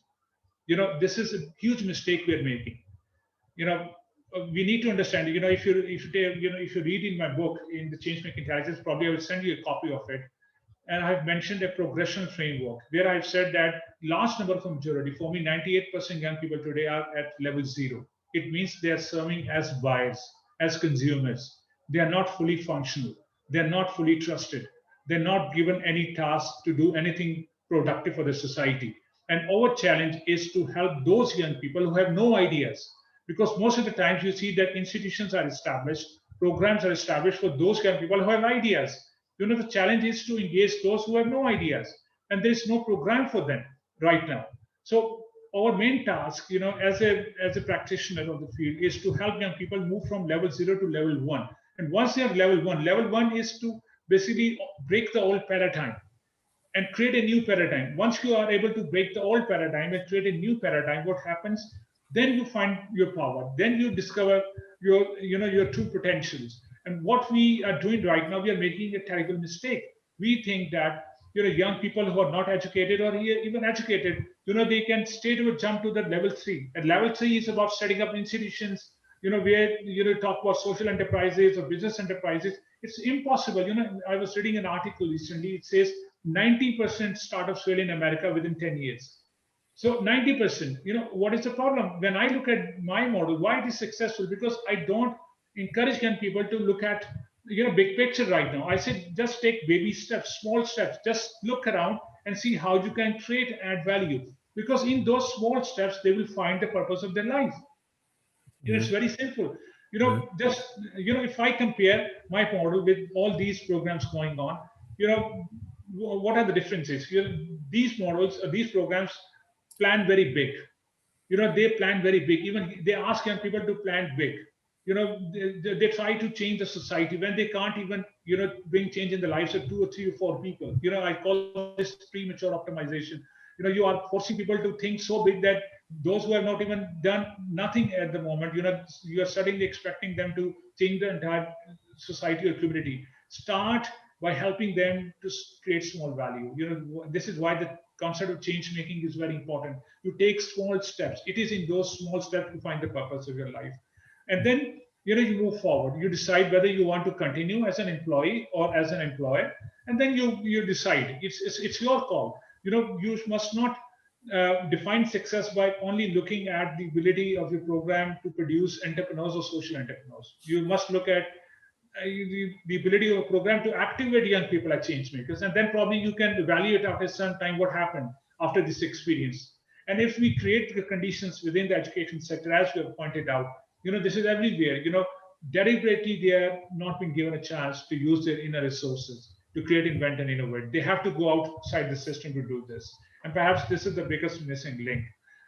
This is a huge mistake we are making. We need to understand. If you read in my book in the Changemaking Intelligence, probably I will send you a copy of it. And I've mentioned a progression framework where I've said that large number of majority, for me, 98% young people today are at level 0. It means they are serving as buyers, as consumers. They are not fully functional. They're not fully trusted. They're not given any task to do anything productive for the society. And our challenge is to help those young people who have no ideas. Because most of the times you see that institutions are established, programs are established for those young people who have ideas. The challenge is to engage those who have no ideas, and there is no program for them right now. So our main task, as a practitioner of the field, is to help young people move from level 0 to level 1. And once they are level 1 is to basically break the old paradigm and create a new paradigm. Once you are able to break the old paradigm and create a new paradigm, what happens? Then you find your power. Then you discover your true potentials. And what we are doing right now, we are making a terrible mistake. We think that young people who are not educated or even educated, they can straight away jump to the level 3. And level 3 is about setting up institutions, where talk about social enterprises or business enterprises. It's impossible. I was reading an article recently. It says 90% startups fail in America within 10 years. So 90%, what is the problem? When I look at my model, why it is successful? Because I don't encourage young people to look at, big picture right now. I said, just take baby steps, small steps, just look around and see how you can create and add value. Because in those small steps, they will find the purpose of their life. It's very simple. If I compare my model with all these programs going on, what are the differences? These models, these programs plan very big. They plan very big. Even they ask young people to plan big. They try to change the society when they can't even, bring change in the lives of 2 or 3 or 4 people. I call this premature optimization. You are forcing people to think so big that those who have not even done nothing at the moment, you are suddenly expecting them to change the entire society or community. Start by helping them to create small value. This is why the concept of change making is very important. You take small steps. It is in those small steps you find the purpose of your life. And then, you move forward. You decide whether you want to continue as an employee or as an employer. And then you decide. It's your call. You must not define success by only looking at the ability of your program to produce entrepreneurs or social entrepreneurs. You must look at the ability of a program to activate young people as change makers, and then probably you can evaluate after some time what happened after this experience. And if we create the conditions within the education sector, as we have pointed out, this is everywhere. Deliberately they are not being given a chance to use their inner resources to create, invent, and innovate. They have to go outside the system to do this. And perhaps this is the biggest missing link.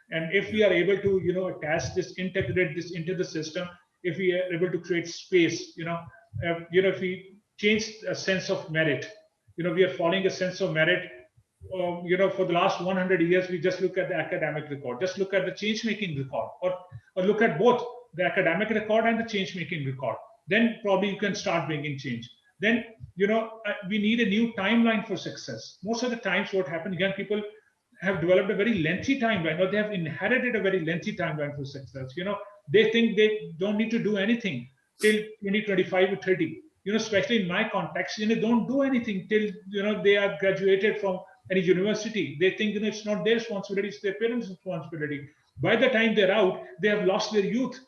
And if we are able to, attach this, integrate this into the system, if we are able to create space, if we change a sense of merit, we are following a sense of merit. For the last 100 years, we just look at the academic record, just look at the change-making record, or look at both the academic record and the change-making record. Then probably you can start bringing change. Then, we need a new timeline for success. Most of the times what happens, young people have developed a very lengthy timeline, or they have inherited a very lengthy timeline for success. They think they don't need to do anything till 2025 or 30. Especially in my context, don't do anything till they are graduated from any university. They think it's not their responsibility, it's their parents' responsibility. By the time they're out, they have lost their youth.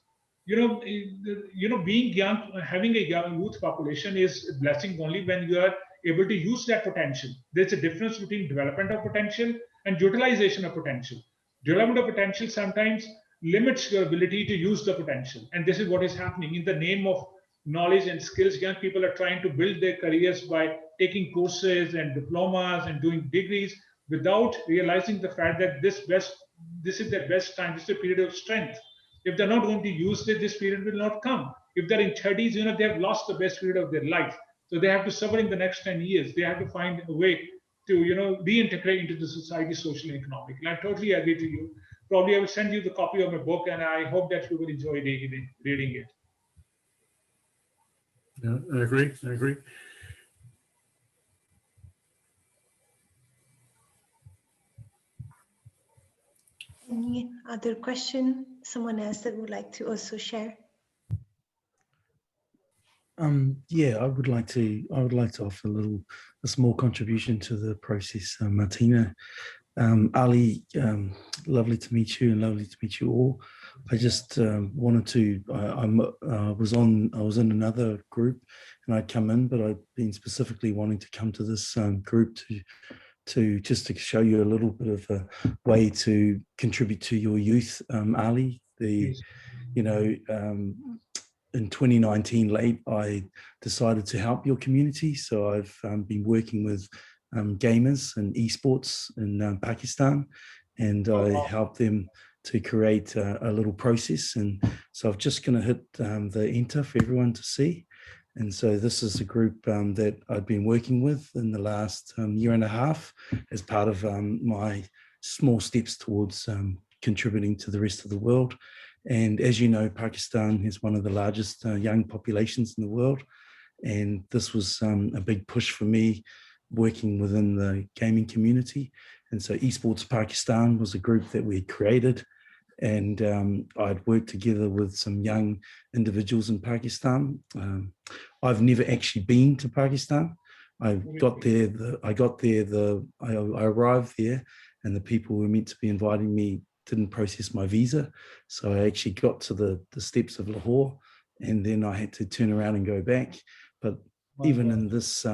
Being young, having a young youth population is a blessing only when you are able to use that potential. There's a difference between development of potential and utilization of potential. Development of potential sometimes limits your ability to use the potential. And this is what is happening. In the name of knowledge and skills, young people are trying to build their careers by taking courses and diplomas and doing degrees without realizing the fact that this is their best time. This is a period of strength. If they're not going to use it, this period will not come. If they're in 30s, they have lost the best period of their life. So they have to suffer in the next 10 years. They have to find a way to, reintegrate into the society, social and economic. And I totally agree to you. Probably I will send you the copy of my book, and I hope that you will enjoy reading it. Yeah, I agree. Any other question? Someone else that would like to also share? Yeah, I would like to offer a small contribution to the process. Martina, Ali, lovely to meet you, and lovely to meet you all. I just wanted to. I was in another group, and I'd come in, but I've been specifically wanting to come to this group to just to show you a little bit of a way to contribute to your youth, Ali. In 2019 late, I decided to help your community. So I've been working with gamers and esports in Pakistan, and I helped them to create a little process. And so I'm just going to hit the enter for everyone to see. And so this is a group that I've been working with in the last year and a half as part of my small steps towards contributing to the rest of the world. And as you know, Pakistan has one of the largest young populations in the world. And this was a big push for me working within the gaming community. And so Esports Pakistan was a group that we created, and I'd worked together with some young individuals in Pakistan. I've never actually been to Pakistan. I arrived there, and the people who were meant to be inviting me didn't process my visa. So I actually got to the steps of Lahore, and then I had to turn around and go back. But even in this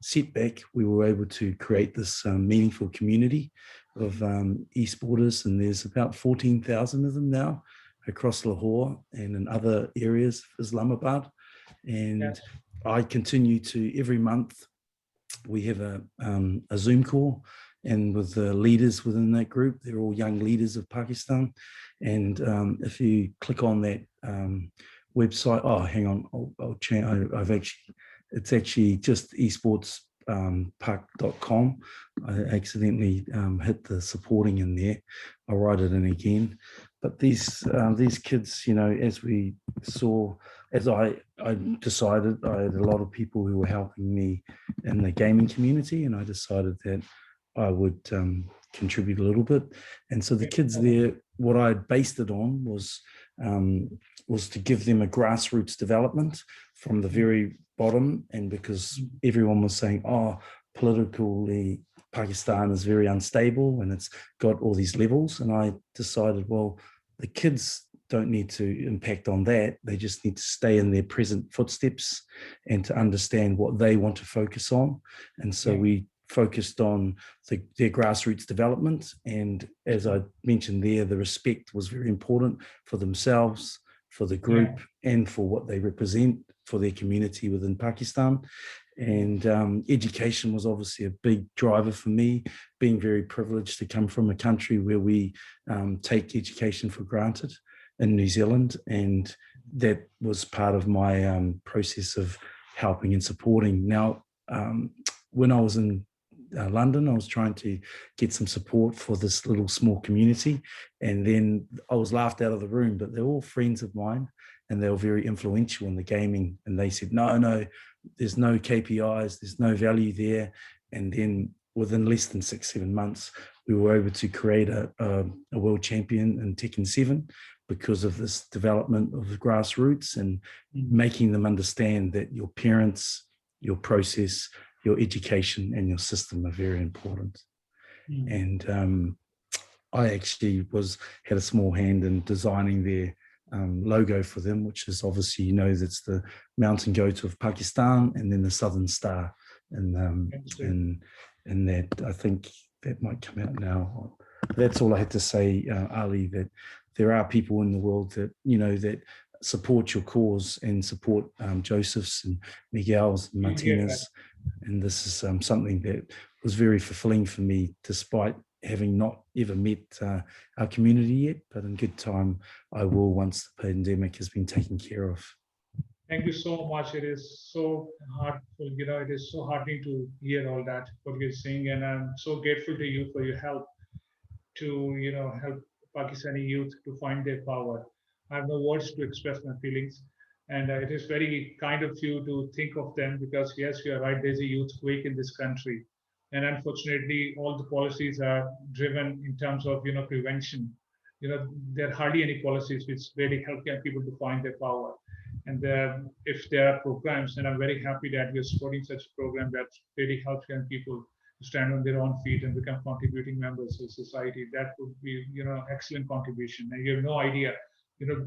setback, we were able to create this meaningful community of esporters, and there's about 14,000 of them now across Lahore and in other areas of Islamabad. And yes, I continue to, every month, we have a Zoom call, and with the leaders within that group, they're all young leaders of Pakistan. And if you click on that website, oh, hang on, I'll change. It's actually just esportspark.com. I accidentally hit the supporting in there. I'll write it in again. But these kids, you know, as we saw, as I decided, I had a lot of people who were helping me in the gaming community, and I decided that I would contribute a little bit. And so the kids there, what I based it on was to give them a grassroots development from the very bottom. And because everyone was saying, oh, politically, Pakistan is very unstable and it's got all these levels. And I decided, well, the kids don't need to impact on that. They just need to stay in their present footsteps and to understand what they want to focus on. And so we focused on their grassroots development. And as I mentioned there, the respect was very important for themselves, for the group, and for what they represent for their community within Pakistan. And education was obviously a big driver for me, being very privileged to come from a country where we take education for granted in New Zealand. And that was part of my process of helping and supporting. Now, when I was in London, I was trying to get some support for this little small community, and then I was laughed out of the room. But they're all friends of mine, and they were very influential in the gaming, and they said, no, there's no KPIs, there's no value there. And then within less than 6-7 months, we were able to create a world champion in Tekken 7 because of this development of the grassroots and making them understand that your parents, your process, your education and your system are very important. And I actually had a small hand in designing their logo for them, which is obviously, you know, that's the mountain goat of Pakistan and then the Southern Star. And that, I think that might come out now. That's all I had to say, Ali, that there are people in the world that, you know, that support your cause and support Joseph's and Miguel's and Martinez. And this is something that was very fulfilling for me, despite having not ever met our community yet, but in good time, I will once the pandemic has been taken care of. Thank you so much. It is so heartful, you know, it is so heartening to hear all that, what you're saying. And I'm so grateful to you for your help to, you know, help Pakistani youth to find their power. I have no words to express my feelings. And it is very kind of you to think of them, because yes, you are right, there's a youth quake in this country. And unfortunately, all the policies are driven in terms of, you know, prevention. You know, there are hardly any policies which really help young people to find their power. And if there are programs, and I'm very happy that you're supporting such a program that really helps young people to stand on their own feet and become contributing members of society, that would be, you know, excellent contribution. And you have no idea, you know,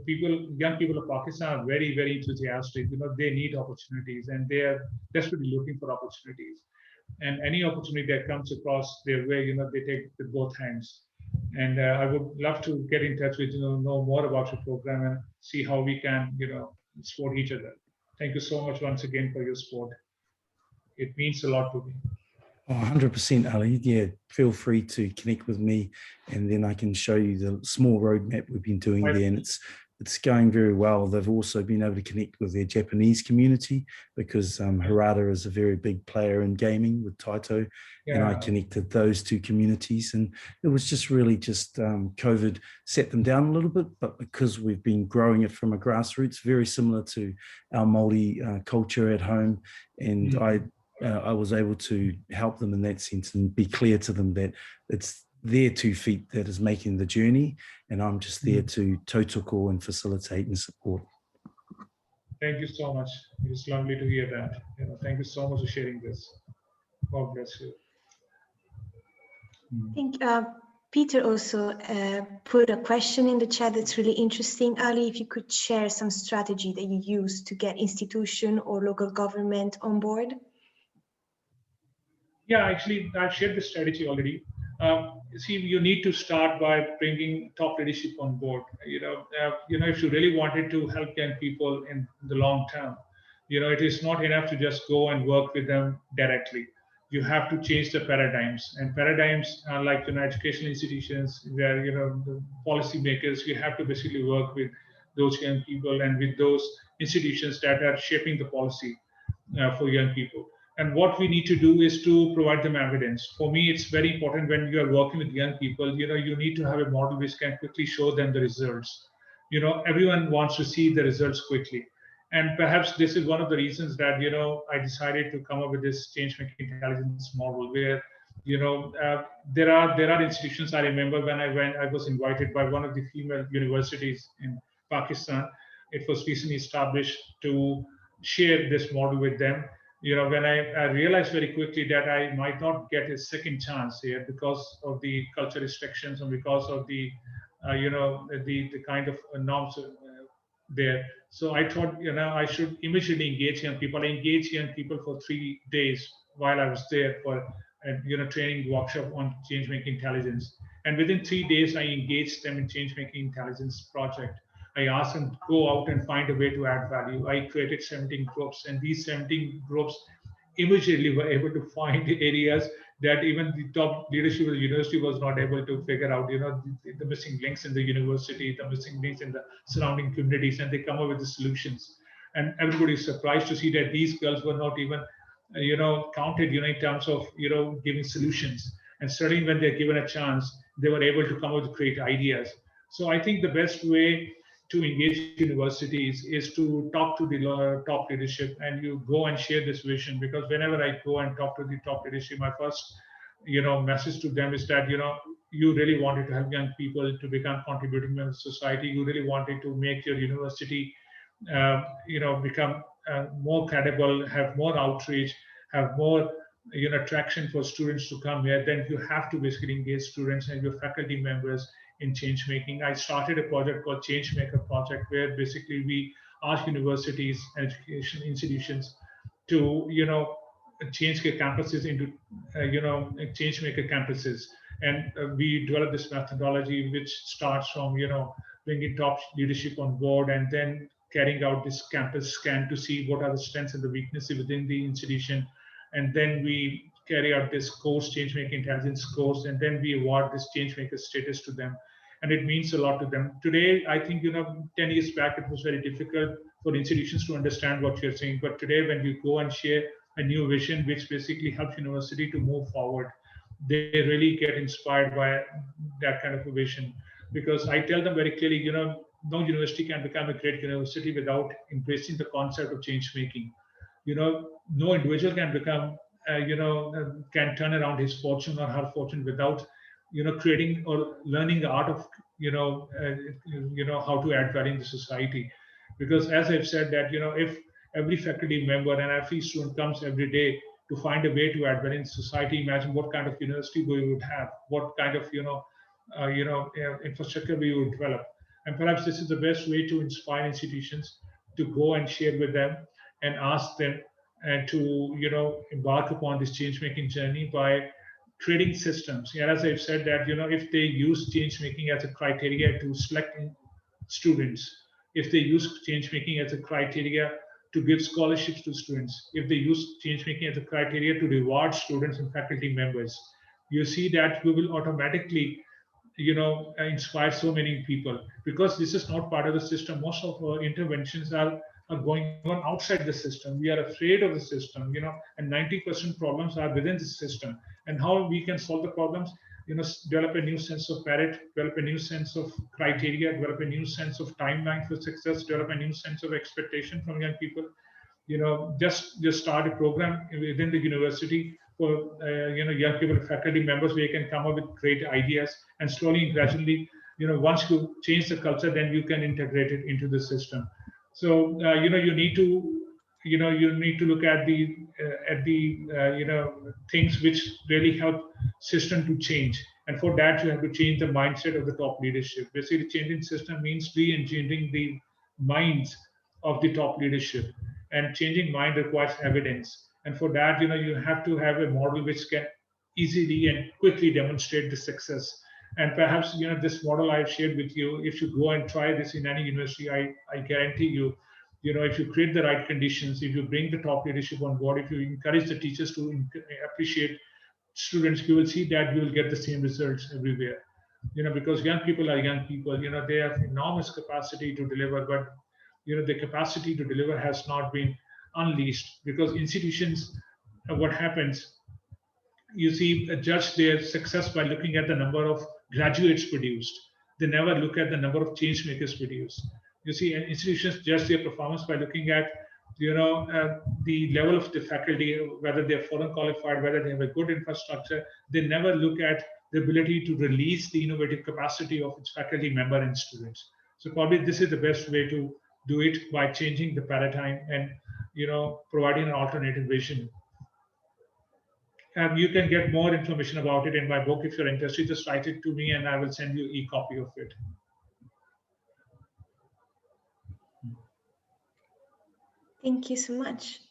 young people of Pakistan are very, very enthusiastic. You know, they need opportunities and they are desperately looking for opportunities. And any opportunity that comes across their way, you know, they take with both hands. And I would love to get in touch with you, know more about your program and see how we can, you know, support each other. Thank you so much once again for your support. It means a lot to me. Oh, 100%, Ali. Yeah, feel free to connect with me, and then I can show you the small roadmap we've been doing there. And it's it's going very well. They've also been able to connect with their Japanese community because Harada is a very big player in gaming with Taito, and I connected those two communities. And it was just really just COVID set them down a little bit, but because we've been growing it from a grassroots, very similar to our Māori culture at home, and I was able to help them in that sense and be clear to them that it's their 2 feet that is making the journey, and I'm just there to tautoko and facilitate and support. Thank you so much. It's lovely to hear that. Thank you so much for sharing this. God bless you. I think Peter also put a question in the chat that's really interesting. Ali, if you could share some strategy that you use to get institution or local government on board. Yeah, actually, I've shared this strategy already. See, you need to start by bringing top leadership on board. If you really wanted to help young people in the long term, it is not enough to just go and work with them directly. You have to change the paradigms, and paradigms are like educational institutions where the policy makers. You have to basically work with those young people and with those institutions that are shaping the policy for young people. And what we need to do is to provide them evidence. For me, it's very important when you are working with young people, you need to have a model which can quickly show them the results. Everyone wants to see the results quickly. And perhaps this is one of the reasons that, I decided to come up with this Changemaking Intelligence model where, there are institutions. I remember when I was invited by one of the female universities in Pakistan. It was recently established to share this model with them. When I realized very quickly that I might not get a second chance here because of the culture restrictions and because of the kind of norms there. So I thought, I should immediately engage young people. I engaged young people for 3 days while I was there for training workshop on Changemaking Intelligence. And within 3 days, I engaged them in Changemaking Intelligence project. I asked them to go out and find a way to add value. I created 17 groups, and these 17 groups immediately were able to find areas that even the top leadership of the university was not able to figure out, the missing links in the university, the missing links in the surrounding communities, and they come up with the solutions. And everybody is surprised to see that these girls were not even, counted, in terms of, giving solutions. And certainly when they're given a chance, they were able to come up with great ideas. So I think the best way to engage universities is to talk to the top leadership, and you go and share this vision. Because whenever I go and talk to the top leadership, my first message to them is that you really wanted to help young people to become contributing members of society. You really wanted to make your university become more credible, have more outreach, have more traction for students to come here. Then you have to basically engage students and your faculty members in change making. I started a project called Changemaker Project, where basically we ask universities and education institutions to change their campuses into changemaker campuses. And we developed this methodology which starts from bringing top leadership on board and then carrying out this campus scan to see what are the strengths and the weaknesses within the institution. And then we carry out this course, Changemaking Intelligence course, and then we award this changemaker status to them. And it means a lot to them. Today, I think, 10 years back, it was very difficult for institutions to understand what you're saying. But today, when you go and share a new vision, which basically helps university to move forward, they really get inspired by that kind of a vision. Because I tell them very clearly, no university can become a great university without embracing the concept of change making. No individual can become, can turn around his fortune or her fortune without, creating or learning the art of, how to add value in the society. Because as I've said that, if every faculty member and every student comes every day to find a way to add value in society, imagine what kind of university we would have, what kind of, infrastructure we would develop. And perhaps this is the best way to inspire institutions to go and share with them and ask them and to embark upon this change making journey by creating systems. And as I've said that if they use change making as a criteria to select students, if they use change making as a criteria to give scholarships to students, if they use change making as a criteria to reward students and faculty members, you see that we will automatically inspire so many people. Because this is not part of the system, most of our interventions are going on outside the system. We are afraid of the system, and 90% problems are within the system. And how we can solve the problems, develop a new sense of merit, develop a new sense of criteria, develop a new sense of timeline for success, develop a new sense of expectation from young people. Just start a program within the university for young people, faculty members, where you can come up with great ideas, and slowly and gradually, once you change the culture, then you can integrate it into the system. So you need to look at the things which really help system to change. And for that, you have to change the mindset of the top leadership. Basically, changing system means re-engineering the minds of the top leadership. And changing mind requires evidence. And for that, you have to have a model which can easily and quickly demonstrate the success. And perhaps, this model I've shared with you, if you go and try this in any university, I guarantee you, if you create the right conditions, if you bring the top leadership on board, if you encourage the teachers to appreciate students, you will see that you will get the same results everywhere. Because young people are young people, they have enormous capacity to deliver, but the capacity to deliver has not been unleashed. Because institutions, what happens, you see, judge their success by looking at the number of graduates produced. They never look at the number of change makers produced. You see, institutions judge their performance by looking at the level of the faculty, whether they're foreign qualified, whether they have a good infrastructure. They never look at the ability to release the innovative capacity of its faculty member and students. So probably this is the best way to do it, by changing the paradigm and providing an alternative vision. And you can get more information about it in my book. If you're interested, just write it to me and I will send you a copy of it. Thank you so much.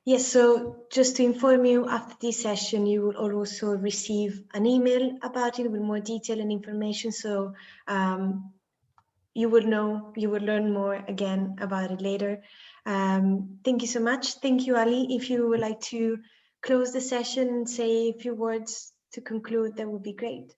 Yes, so just to inform you, after this session, you will also receive an email about it with more detail and information. So you will learn more again about it later. Thank you so much. Thank you, Ali. If you would like to close the session and say a few words to conclude, that would be great.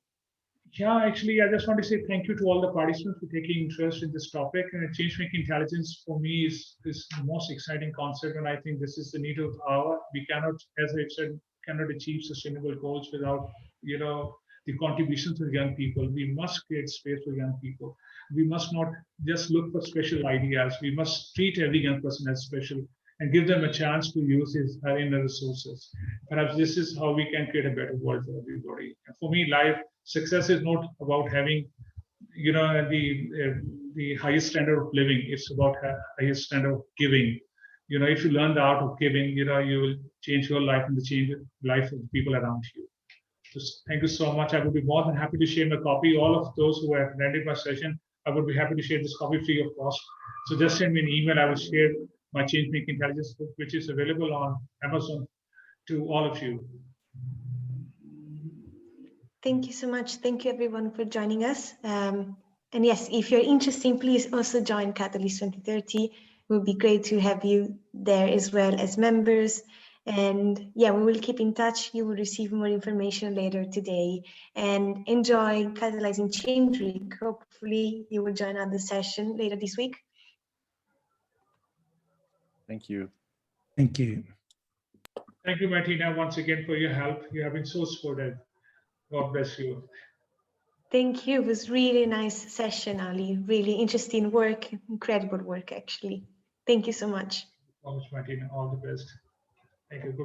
Yeah, actually, I just want to say thank you to all the participants for taking interest in this topic. And Changemaking Intelligence for me is the most exciting concept, and I think this is the need of the hour. We cannot, as I said, cannot achieve sustainable goals without the contributions of young people. We must create space for young people. We must not just look for special ideas. We must treat every young person as special and give them a chance to use his inner resources. Perhaps this is how we can create a better world for everybody. And for me, life success is not about having, the highest standard of living. It's about highest standard of giving. If you learn the art of giving, you will change your life and change the life of the people around you. Just thank you so much. I would be more than happy to share my copy. All of those who have attended my session, I would be happy to share this copy free of cost. So just send me an email. I will share my Changemaking Intelligence book, which is available on Amazon, to all of you. Thank you so much. Thank you everyone for joining us. And yes, if you're interested, please also join Catalyst 2030. It would be great to have you there as well as members. And yeah, we will keep in touch. You will receive more information later today. And enjoy Catalyzing Change Week. Hopefully you will join on the session later this week. Thank you. Thank you. Thank you, Martina, once again for your help. You have been so supportive. God bless you. Thank you. It was really nice session, Ali. Really interesting work, incredible work, actually. Thank you so much. Martina, all the best. Thank you.